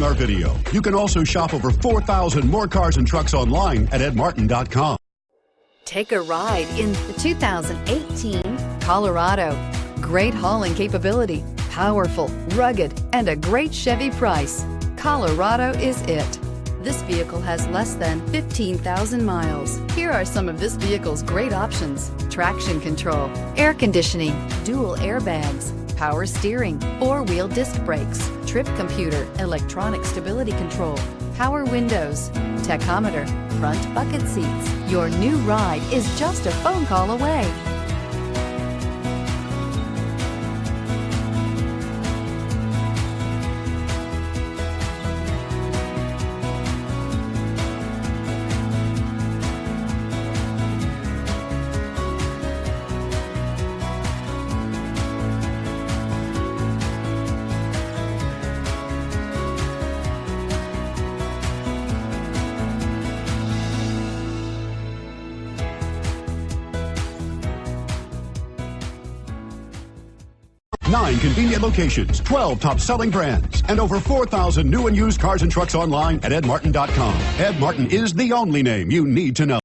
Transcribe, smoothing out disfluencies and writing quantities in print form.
our video. You can also shop over 4,000 more cars and trucks online at edmartin.com. Take a ride in the 2018 Colorado. Great hauling capability, powerful, rugged, and a great Chevy price. Colorado is it. This vehicle has less than 15,000 miles. Here are some of this vehicle's great options: traction control, air conditioning, dual airbags, power steering, four-wheel disc brakes, trip computer, electronic stability control, power windows, tachometer, front bucket seats. Your new ride is just a phone call away. Nine convenient locations, 12 top-selling brands, and over 4,000 new and used cars and trucks online at edmartin.com. Ed Martin is the only name you need to know.